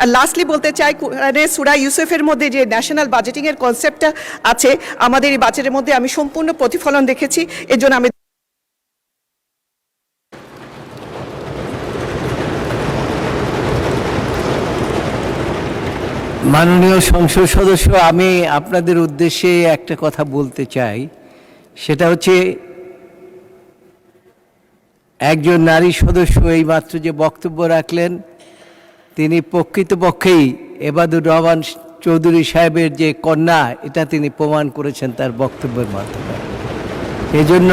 আর lastly বলতে চাই, সূরা ইউসুফের মধ্যে যে ন্যাশনাল বাজেটিংয়ের কনসেপ্টটা আছে, আমাদের এই বাজেটের মধ্যে আমি সম্পূর্ণ প্রতিফলন দেখেছি। এর জন্য আমি মাননীয় সংসদ সদস্য, আমি আপনাদের উদ্দেশ্যে একটা কথা বলতে চাই। সেটা হচ্ছে, একজন নারী সদস্য এইমাত্র যে বক্তব্য রাখলেন, তিনি প্রকৃতপক্ষেই এবাদুর রহমান চৌধুরী সাহেবের যে কন্যা, এটা তিনি প্রমাণ করেছেন তার বক্তব্যের মাধ্যমে। এজন্য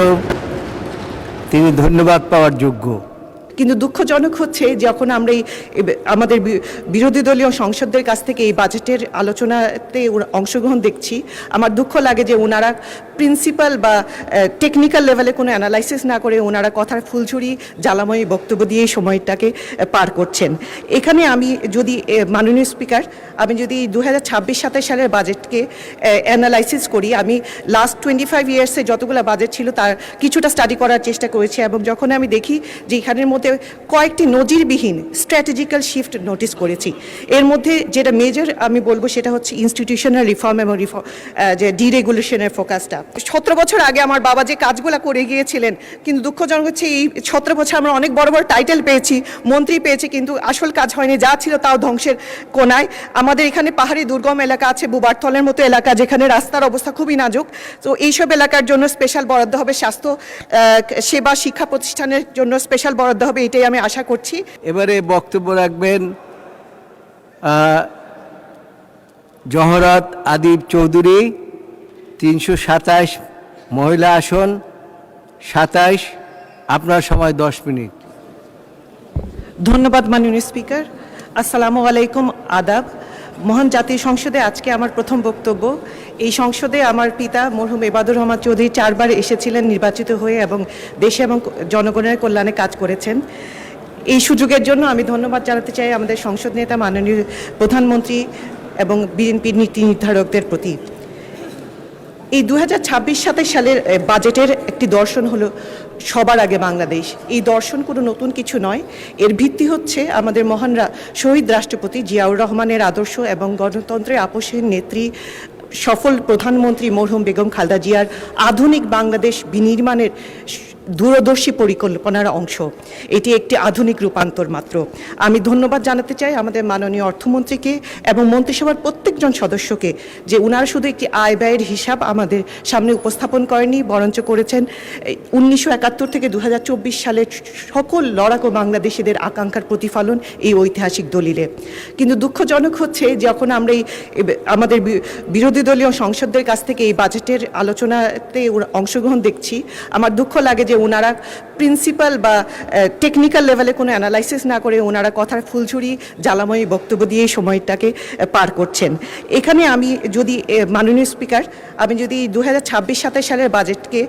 তিনি ধন্যবাদ পাওয়ার যোগ্য। কিন্তু দুঃখজনক হচ্ছে যখন আমরা আমাদের বিরোধী দলীয় সংসদদের কাছ থেকে এই বাজেটের আলোচনাতে অংশগ্রহণ দেখছি, আমার দুঃখ লাগে যে ওনারা প্রিন্সিপাল বা টেকনিক্যাল লেভেলে কোনো অ্যানালাইসিস না করে ওনারা কথার ফুলঝুরি জ্বালাময়ী বক্তব্য দিয়ে সময়টাকে পার করছেন। এখানে আমি যদি মাননীয় স্পিকার, আমি যদি 2026-27 সালের বাজেটকে অ্যানালাইসিস করি, আমি লাস্ট 25 ইয়ার্সে যতগুলো বাজেট ছিল তার কিছুটা স্টাডি করার চেষ্টা করেছি, এবং যখন আমি দেখি যে এখানের মধ্যে কয়েকটি নজিরবিহীন স্ট্র্যাটেজিক্যাল শিফট নোটিস করেছি। এর মধ্যে যেটা মেজর আমি বলবো সেটা হচ্ছে ইনস্টিটিউশনাল রিফর্ম এবং যে ডিরেগুলেশনের ফোকাসটা। 17 বছর আগে আমার বাবা যে কাজগুলো করে গিয়েছিলেন, কিন্তু দুঃখজনক হচ্ছে এই 17 বছর আমরা অনেক বড় বড় টাইটেল পেয়েছি, মন্ত্রী পেয়েছি, কিন্তু আসল কাজ হয়নি। যা ছিল তাও ধ্বংসের কোনায়। আমাদের এখানে পাহাড়ি দুর্গম এলাকা আছে, বুবারতলের মতো এলাকা, যেখানে রাস্তার অবস্থা খুবই নাজুক। তো এইসব এলাকার জন্য স্পেশাল বরাদ্দ হবে, স্বাস্থ্য সেবা শিক্ষা প্রতিষ্ঠানের জন্য স্পেশাল বরাদ্দ হবে, এটাই আমি আশা করছি। এবারে বক্তব্য রাখবেন জহরত আদিব চৌধুরী, 327 মহিলা আসন 27। আপনার সময় 10 মিনিট। ধন্যবাদ মাননীয় স্পিকার। আসসালামু আলাইকুম, আদাব। মহান জাতীয় সংসদে আজকে আমার প্রথম বক্তব্য। এই সংসদে আমার পিতা মরহুম এবাদুর রহমান চৌধুরী 4 বার এসেছিলেন নির্বাচিত হয়ে, এবং দেশে এবং জনগণের কল্যাণে কাজ করেছেন। এই সুযোগের জন্য আমি ধন্যবাদ জানাতে চাই আমাদের সংসদ নেতা মাননীয় প্রধানমন্ত্রী এবং বিএনপির নীতি নির্ধারকদের প্রতি। এই 2026-27 সালের বাজেটের একটি দর্শন হলো সবার আগে বাংলাদেশ। এই দর্শন কোনো নতুন কিছু নয়, এর ভিত্তি হচ্ছে আমাদের মহান শহীদ রাষ্ট্রপতি জিয়াউর রহমানের আদর্শ এবং গণতন্ত্রের আপোষহীন নেত্রী সফল প্রধানমন্ত্রী মরহুম বেগম খালেদা জিয়ার আধুনিক বাংলাদেশ বিনির্মাণের দূরদর্শী পরিকল্পনার অংশ। এটি একটি আধুনিক রূপান্তর মাত্র। আমি ধন্যবাদ জানাতে চাই আমাদের মাননীয় অর্থমন্ত্রীকে এবং মন্ত্রিসভার প্রত্যেকজন সদস্যকে, যে ওনারা শুধু একটি আয় ব্যয়ের হিসাব আমাদের সামনে উপস্থাপন করেনি, বরঞ্চ করেছেন 1971 থেকে 2024 সালের সকল লড়াকু বাংলাদেশিদের আকাঙ্ক্ষার প্রতিফলন এই ঐতিহাসিক দলিলে। কিন্তু দুঃখজনক হচ্ছে যখন আমরা আমাদের বিরোধী দলীয় সংসদদের কাছ থেকে এই বাজেটের আলোচনাতে অংশগ্রহণ দেখছি, আমার দুঃখ লাগে যে ওনারা প্রিন্সিপাল বা টেকনিক্যাল লেভেলে কোনো অ্যানালাইসিস না করে ওনারা কথার ফুলঝুরি জ্বালাময়ী বক্তব্য দিয়ে সময়টাকে পার করছেন। এখানে আমি যদি মাননীয় স্পিকার, আমি যদি 2026-27 সালের বাজেটকে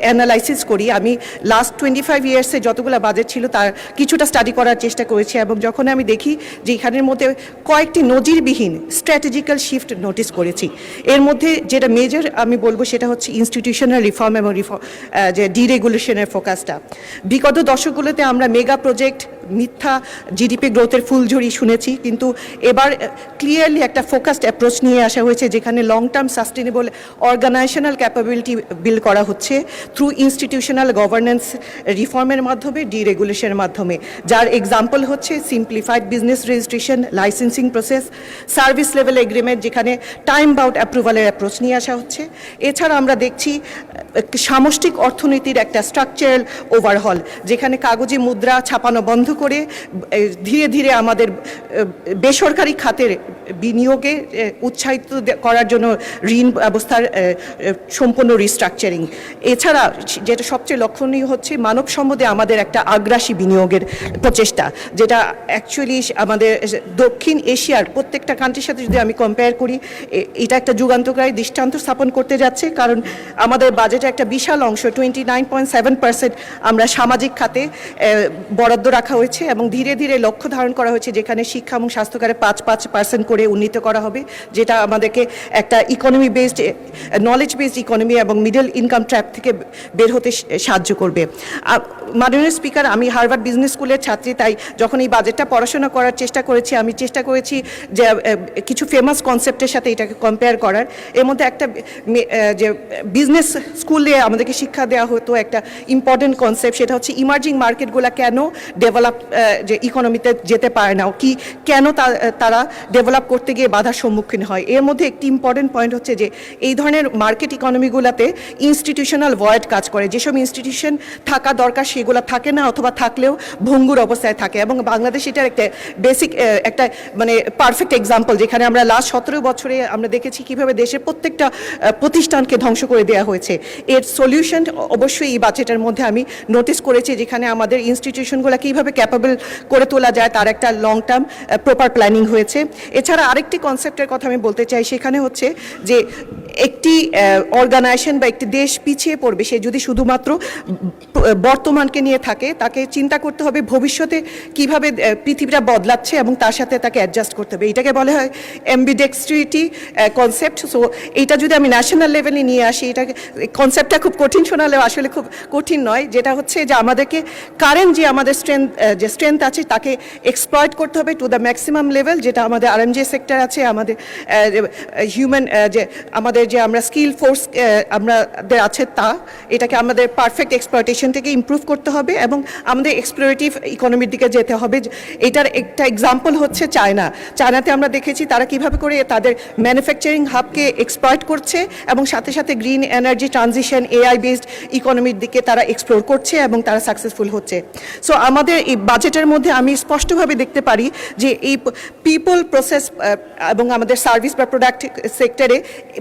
অ্যানালাইসিস করি, আমি লাস্ট 25 ইয়ার্সে যতগুলো বাজেট ছিল তার কিছুটা স্টাডি করার চেষ্টা করেছি, এবং যখন আমি দেখি যে এখানের মধ্যে কয়েকটি নজিরবিহীন স্ট্র্যাটেজিক্যাল শিফট নোটিস করেছি। এর মধ্যে যেটা মেজর আমি বলবো সেটা হচ্ছে ইনস্টিটিউশনাল রিফর্ম এবং যে ডিরেগুলেশনের ফোকাসটা। বিগত দশকগুলোতে আমরা মেগা প্রজেক্ট, মিথ্যা জিডিপি গ্রোথের ফুলঝুরি শুনেছি, কিন্তু এবার ক্লিয়ারলি একটা ফোকাসড অ্যাপ্রোচ নিয়ে আসা হয়েছে, যেখানে long term sustainable organisational capability build করা হচ্ছে থ্রু ইনস্টিটিউশনাল গভর্নেন্স রিফর্মের মাধ্যমে, ডিরেগুলেশনের মাধ্যমে, যার এক্সাম্পল হচ্ছে simplified business registration, licensing process, service level agreement, যেখানে টাইম বাউন্ড অ্যাপ্রুভালের অ্যাপ্রোচ নিয়ে আসা হচ্ছে। এছাড়া আমরা দেখছি সামষ্টিক অর্থনীতির একটা স্ট্রাকচারাল ওভারহল, যেখানে কাগজি মুদ্রা ছাপানো বন্ধ করে ধীরে ধীরে আমাদের বেসরকারি খাতের বিনিয়োগে উৎসাহিত করার জন্য ঋণ ব্যবস্থার সম্পূর্ণ রিস্ট্রাকচারিং। এছাড়া যেটা সবচেয়ে লক্ষণীয় হচ্ছে মানব সম্পদে আমাদের একটা আগ্রাসী বিনিয়োগের প্রচেষ্টা, যেটা অ্যাকচুয়ালি আমাদের দক্ষিণ এশিয়ার প্রত্যেকটা কান্ট্রির সাথে যদি আমি কম্পেয়ার করি, এটা একটা যুগান্তকারী দৃষ্টান্ত স্থাপন করতে যাচ্ছে। কারণ আমাদের বাজেটে একটা বিশাল অংশ 29.7% আমরা সামাজিক খাতে বরাদ্দ রাখা হয়েছে, হয়েছে এবং ধীরে ধীরে লক্ষ্য ধারণ করা হয়েছে যেখানে শিক্ষা এবং স্বাস্থ্যকারে 5% করে উন্নীত করা হবে, যেটা আমাদেরকে একটা economy based knowledge based economy এবং মিডল ইনকাম ট্র্যাপ থেকে বের হতে সাহায্য করবে। মাননীয় স্পিকার, আমি হার্ভার্ড বিজনেস স্কুলের ছাত্রী, তাই যখন এই বাজেটটা পড়াশোনা করার চেষ্টা করেছি আমি চেষ্টা করেছি যে কিছু ফেমাস কনসেপ্টের সাথে এটাকে কম্পেয়ার করার। এর মধ্যে একটা যে বিজনেস স্কুলে আমাদেরকে শিক্ষা দেওয়া হতো একটা ইম্পর্টেন্ট কনসেপ্ট, সেটা হচ্ছে ইমার্জিং মার্কেটগুলো কেন ডেভেলপ যে ইকোনমিতে যেতে পারে না, কি কেন তারা ডেভেলপ করতে গিয়ে বাধার সম্মুখীন হয়। এর মধ্যে একটি ইম্পর্টেন্ট পয়েন্ট হচ্ছে যে এই ধরনের মার্কেট ইকোনমিগুলোতে ইনস্টিটিউশনাল ভয়েড কাজ করে, যেসব ইনস্টিটিউশন থাকা দরকার সেগুলো থাকে না অথবা থাকলেও ভঙ্গুর অবস্থায় থাকে, এবং বাংলাদেশ এটার একটা বেসিক একটা মানে পারফেক্ট এক্সাম্পল, যেখানে আমরা লাস্ট 17 বছরে আমরা দেখেছি কিভাবে দেশের প্রত্যেকটা প্রতিষ্ঠানকে ধ্বংস করে দেওয়া হয়েছে। এর সলিউশন অবশ্যই এই বাজেটের মধ্যে আমি নোটিস করেছি, যেখানে আমাদের ইনস্টিটিউশনগুলো কীভাবে ক্যাপাবল করে তোলা যায় তার একটা লং টার্ম প্রপার প্ল্যানিং হয়েছে। এছাড়া আরেকটি কনসেপ্টের কথা আমি বলতে চাই, সেখানে হচ্ছে যে একটি অর্গানাইজেশন বা একটি দেশ পিছিয়ে পড়বে সে যদি শুধুমাত্র বর্তমানকে নিয়ে থাকে, তাকে চিন্তা করতে হবে ভবিষ্যতে কিভাবে পৃথিবীটা বদলাচ্ছে এবং তার সাথে তাকে অ্যাডজাস্ট করতে হবে। এটাকে বলা হয় অ্যাম্বিডেক্সট্রিটি কনসেপ্ট। সো এইটা যদি আমি ন্যাশনাল লেভেলে নিয়ে আসি, এটা কনসেপ্টটা খুব কঠিন শোনালেও আসলে খুব কঠিন নয়, যেটা হচ্ছে যে আমাদেরকে কারেন্ট যে আমাদের স্ট্রেংথ আছে তাকে এক্সপ্লয়েট করতে হবে টু দ্য ম্যাক্সিমাম লেভেল, যেটা আমাদের আরএমজে সেক্টর আছে, আমাদের হিউম্যান যে আমাদের যে আমরা স্কিল ফোর্স আমাদের আছে তা, এটাকে আমাদের পারফেক্ট এক্সপ্লয়টেশন থেকে ইমপ্রুভ করতে হবে এবং আমাদের এক্সপ্লোরেটিভ ইকোনমির দিকে যেতে হবে। এটার একটা এক্সাম্পল হচ্ছে চায়নাতে আমরা দেখেছি তারা কিভাবে করে তাদের ম্যানুফ্যাকচারিং হাবকে এক্সপ্লয়েট করছে এবং সাথে সাথে green energy transition AI based ইকোনমির দিকে তারা এক্সপ্লোর করছে এবং তারা সাকসেসফুল হচ্ছে। সো আমাদের এই বাজেটের মধ্যে আমি স্পষ্টভাবে দেখতে পারি যে এই পিপল প্রসেস এবং আমাদের সার্ভিস বা প্রোডাক্ট সেক্টরে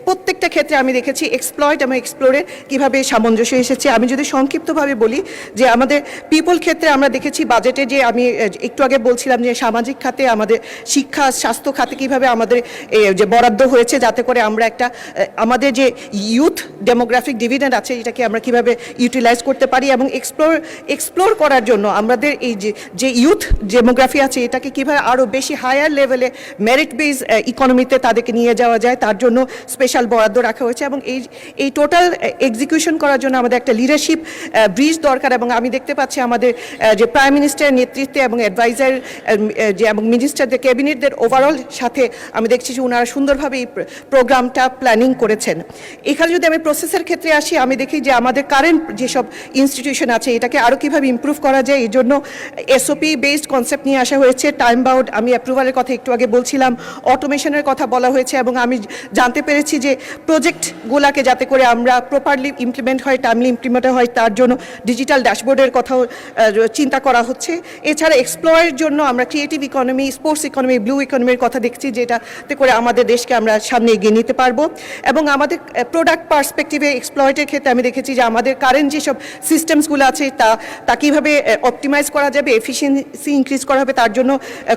প্রত্যেকটা ক্ষেত্রে আমি দেখেছি এক্সপ্লয়েট এবং এক্সপ্লোরের কীভাবে সামঞ্জস্য এসেছে। আমি যদি সংক্ষিপ্তভাবে বলি যে আমাদের পিপল ক্ষেত্রে আমরা দেখেছি বাজেটে যে আমি একটু আগে বলছিলাম যে সামাজিক খাতে আমাদের শিক্ষা স্বাস্থ্য খাতে কীভাবে আমাদের যে বরাদ্দ হয়েছে, যাতে করে আমরা একটা আমাদের যে ইউথ ডেমোগ্রাফিক ডিভিডেন্ড আছে এটাকে আমরা কীভাবে ইউটিলাইজ করতে পারি এবং এক্সপ্লোর করার জন্য আমাদের এই যে ইউথ ডেমোগ্রাফি আছে এটাকে কীভাবে আরও বেশি হায়ার লেভেলে মেরিট বেস ইকোনমিতে তাদেরকে নিয়ে যাওয়া যায় তার জন্য স্পেশাল বরাদ্দ রাখা হয়েছে। এবং এই টোটাল এক্সিকিউশন করার জন্য আমাদের একটা লিডারশিপ ব্রিজ দরকার, এবং আমি দেখতে পাচ্ছি আমাদের যে প্রাইম মিনিস্টারের নেতৃত্বে এবং অ্যাডভাইজার যে এবং মিনিস্টারদের ক্যাবিনেটদের ওভারঅল সাথে আমি দেখছি যে ওনারা সুন্দরভাবে এই প্রোগ্রামটা প্ল্যানিং করেছেন। এখানে যদি আমি প্রসেসের ক্ষেত্রে আসি, আমি দেখি যে আমাদের কারেন্ট যেসব ইনস্টিটিউশন আছে এটাকে আরও কীভাবে ইমপ্রুভ করা যায়, এই জন্য এসওপি বেসড কনসেপ্ট নিয়ে আসা হয়েছে। টাইম বাউন্ড আমি অ্যাপ্রুভালের কথা একটু আগে বলছিলাম, অটোমেশনের কথা বলা হয়েছে, এবং আমি জানতে পেরেছি যে প্রজেক্টগুলোকে যাতে করে আমরা প্রপারলি ইমপ্লিমেন্ট হয়, টাইমলি ইমপ্লিমেন্ট হয়, তার জন্য ডিজিটাল ড্যাশবোর্ডের কথাও চিন্তা করা হচ্ছে। এছাড়া এক্সপ্লোরের জন্য আমরা creative economy, sports economy, blue ইকোনমির কথা দেখছি, যেটাতে করে আমাদের দেশকে আমরা সামনে এগিয়ে নিতে পারবো। এবং আমাদের প্রোডাক্ট পার্সপেক্টিভে এক্সপ্লয়েটের ক্ষেত্রে আমি দেখেছি যে আমাদের কারেন্ট যেসব সিস্টেমসগুলো আছে তা কীভাবে অপটিমাইজ করা যাবে, এফিসিয়েন্সি ইনক্রিজ করা হবে তার জন্য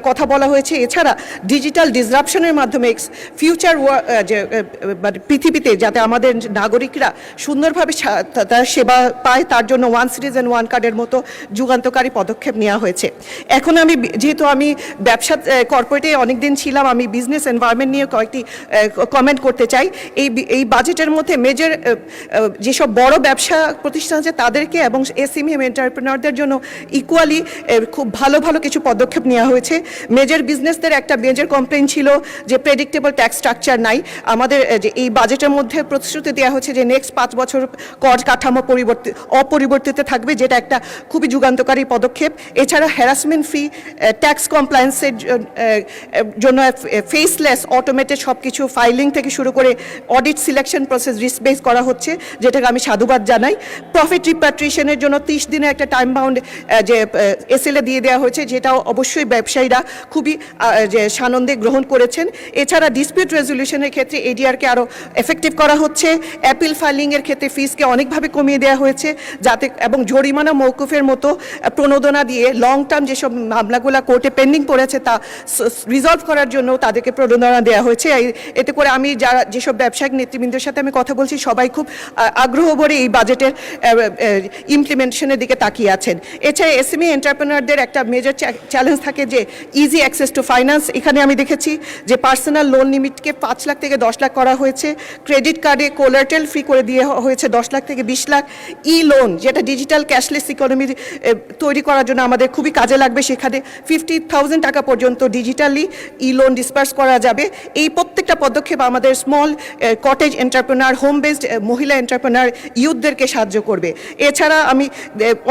কথা বলা হয়েছে। এছাড়া ডিজিটাল ডিসরাপশনের মাধ্যমে ফিউচার মানে পৃথিবীতে যাতে আমাদের নাগরিকরা সুন্দরভাবে তার সেবা পায় তার জন্য ওয়ান সিটিজেন ওয়ান কার্ডের মতো যুগান্তকারী পদক্ষেপ নেওয়া হয়েছে। এখন আমি যেহেতু আমি ব্যবসা কর্পোরেটে অনেকদিন ছিলাম, আমি বিজনেস এনভায়রনমেন্ট নিয়ে কয়েকটি কমেন্ট করতে চাই। এই বাজেটের মধ্যে মেজর যেসব বড় ব্যবসা প্রতিষ্ঠান আছে তাদেরকে এবং এসএমই এন্টারপ্রেনারদের জন্য ইকুয়ালি খুব ভালো কিছু পদক্ষেপ নেওয়া হয়েছে। মেজর বিজনেসদের একটা মেজর কমপ্লেইন ছিল যে প্রেডিক্টেবল ট্যাক্স স্ট্রাকচার নাই। আমাদের যে এই বাজেটের মধ্যে প্রতিশ্রুতি দেওয়া হচ্ছে যে নেক্সট 5 বছর কর কাঠামো অপরিবর্তিত থাকবে, যেটা একটা খুবই যুগান্তকারী পদক্ষেপ। এছাড়া হ্যারাসমেন্ট ফ্রি ট্যাক্স কমপ্লায়েন্সের জন্য ফেসলেস অটোমেটেড সব কিছু ফাইলিং থেকে শুরু করে audit selection process risk base করা হচ্ছে, যেটাকে আমি সাধুবাদ জানাই। প্রফিট রিপ্যাট্রিয়েশনের জন্য 30 দিনের একটা টাইম বাউন্ড যে এসএলএ দিয়ে দেওয়া হয়েছে, যেটাও অবশ্যই ব্যবসায়ীরা খুবই যে সানন্দে গ্রহণ করেছেন। এছাড়া ডিসপিউট রেজলিউশনের ক্ষেত্রে এডিআরকে আরও এফেক্টিভ করা হচ্ছে। অ্যাপিল ফাইলিংয়ের ক্ষেত্রে ফিসকে অনেকভাবে কমিয়ে দেওয়া হয়েছে, যাতে এবং জরিমানা মওকুফের মতো প্রণোদনা দিয়ে লং টার্ম যেসব মামলাগুলো কোর্টে পেন্ডিং পড়েছে তা রিজলভ করার জন্য তাদেরকে প্রণোদনা দেওয়া হয়েছে। এতে করে আমি যারা যেসব ব্যবসায়িক নেতৃবৃন্দের সাথে আমি কথা বলছি, সবাই খুব আগ্রহ ভরে এই বাজেটের ইমপ্লিমেন্টেশনের দিকে তাকিয়ে আছেন। এছাড়া এসএমই এন্টারপ্রেনারদের একটা মেজর চ্যালেঞ্জ থাকে যে ইজি অ্যাক্সেস টু ফাইন্যান্স। এখানে আমি দেখেছি যে পার্সোনাল লোন লিমিটকে 5 লাখ থেকে 10 লাখ করা হয়েছে, ক্রেডিট কার্ডে কোলাটেরাল ফ্রি করে দিয়ে হয়েছে 10 লাখ থেকে 20 লাখ। ই লোন, যেটা ডিজিটাল ক্যাশলেস ইকোনমি তৈরি করার জন্য আমাদের খুবই কাজে লাগবে, সেখানে 50,000 টাকা পর্যন্ত ডিজিটালি ই লোন ডিসপার্স করা যাবে। এই প্রত্যেকটা পদক্ষেপ আমাদের small cottage entrepreneur, home based মহিলা এন্টারপ্রেনার, ইউথদেরকে সাহায্য করবে। এছাড়া আমি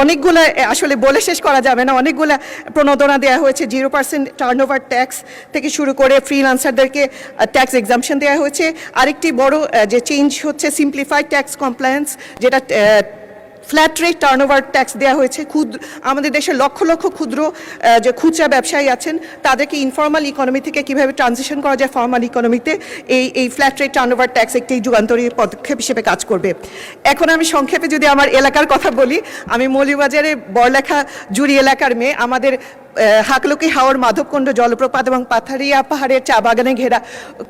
অনেকগুলো আসলে বলে শেষ করা যাবে না, অনেকগুলো প্রণোদনা দেওয়া হয়েছে। 0% টার্নওভার ট্যাক্স থেকে শুরু করে ফ্রিল্যান্সারদেরকে ট্যাক্স এক্সাম্পশন দেওয়া হয়েছে। আরেকটি বড় যে চেঞ্জ হচ্ছে সিম্পলিফাইড ট্যাক্স কমপ্লায়েন্স, যেটা ফ্ল্যাট রেট টার্নওভার ট্যাক্স দেওয়া হয়েছে। আমাদের দেশে লক্ষ লক্ষ ক্ষুদ্র যে খুচরা ব্যবসায়ী আছেন, তাদেরকে ইনফর্মাল ইকোনমি থেকে কীভাবে ট্রানজিশন করা যায় ফর্মাল ইকোনমিতে, এই ফ্ল্যাট রেট টার্নওভার ট্যাক্স একটি যুগান্তরী পদক্ষেপ হিসেবে কাজ করবে। এখন আমি সংক্ষেপে যদি আমার এলাকার কথা বলি, আমি মৌলভীবাজারের বড়লেখা জুড়ি এলাকার মেয়ে। আমাদের হাকলকি হাওর, মাধবকুণ্ড জলপ্রপাত এবং পাথারিয়া পাহাড়ের চা বাগানে ঘেরা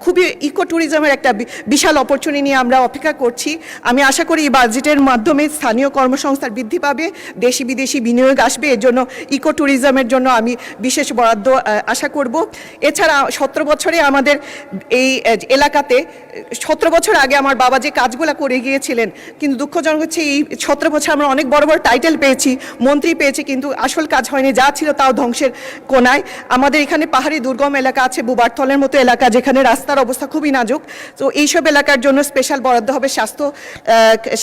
খুবই ইকো ট্যুরিজমের একটা বিশাল অপরচুনিটি নিয়ে আমরা অপেক্ষা করছি। আমি আশা করি এই বাজেটের মাধ্যমে স্থানীয় কর্মসংস্থান বৃদ্ধি পাবে, দেশি বিদেশি বিনিয়োগ আসবে। এর জন্য ইকো ট্যুরিজমের জন্য আমি বিশেষ বরাদ্দ আশা করব। এছাড়া 17 বছরে আমাদের এই এলাকাতে 17 বছর আগে আমার বাবা যে কাজগুলো করে গিয়েছিলেন, কিন্তু দুঃখজনক হচ্ছে এই 17 বছর আমরা অনেক বড় বড় টাইটেল পেয়েছি, মন্ত্রী পেয়েছি, কিন্তু আসল কাজ হয়নি। যা ছিল তাও ধ্বংসের কোনায়। আমাদের এখানে পাহাড়ি দুর্গম এলাকা আছে, বুবারতলের মতো এলাকা, যেখানে রাস্তার অবস্থা খুবই নাজুক। তো এইসব এলাকার জন্য স্পেশাল বরাদ্দ হবে, স্বাস্থ্য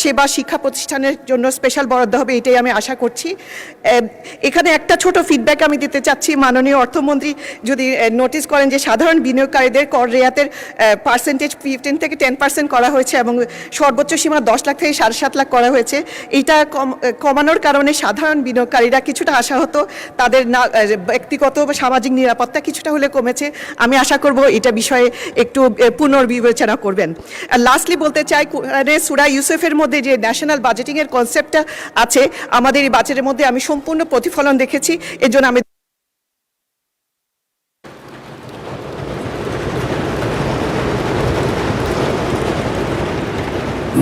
সেবা শিক্ষা প্রতিষ্ঠানের জন্য স্পেশাল বরাদ্দ হবে, এটাই আমি আশা করছি। এখানে একটা ছোট ফিডব্যাক আমি দিতে চাচ্ছি। মাননীয় অর্থমন্ত্রী যদি নোটিস করেন যে সাধারণ বিনিয়োগকারীদের কর রেয়াতের পার্সেন্টেজ 15 থেকে 10% করা হয়েছে এবং সর্বোচ্চ সীমা 10 লাখ থেকে 7.5 লাখ করা হয়েছে। এইটা কমানোর কারণে সাধারণ বিনিয়োগকারীরা কিছুটা আশাহত, তাদের ব্যক্তিগত বা সামাজিক নিরাপত্তা কিছুটা হলে কমেছে। আমি আশা করব এটা বিষয়ে একটু পুনর্বিবেচনা করবেন। আর লাস্টলি বলতে চাই, সূরা ইউসুফের মধ্যে যে ন্যাশনাল বাজেটিংয়ের কনসেপ্টটা আছে, আমাদের এই বাজেটের মধ্যে আমি সম্পূর্ণ প্রতিফলন দেখেছি। এর জন্য আমি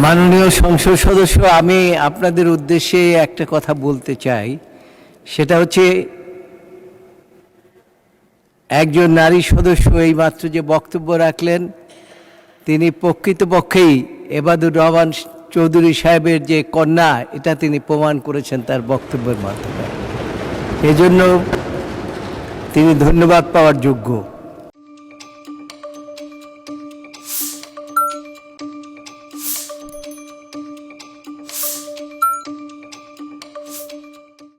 মাননীয় সংসদ সদস্য, আমি আপনাদের উদ্দেশ্যে একটা কথা বলতে চাই। সেটা হচ্ছে, একজন নারী সদস্য এইমাত্র যে বক্তব্য রাখলেন, তিনি প্রকৃতপক্ষেই এবাদুর রহমান চৌধুরী সাহেবের যে কন্যা, এটা তিনি প্রমাণ করেছেন তার বক্তব্যের মাধ্যমে। এজন্য তিনি ধন্যবাদ পাওয়ার যোগ্য।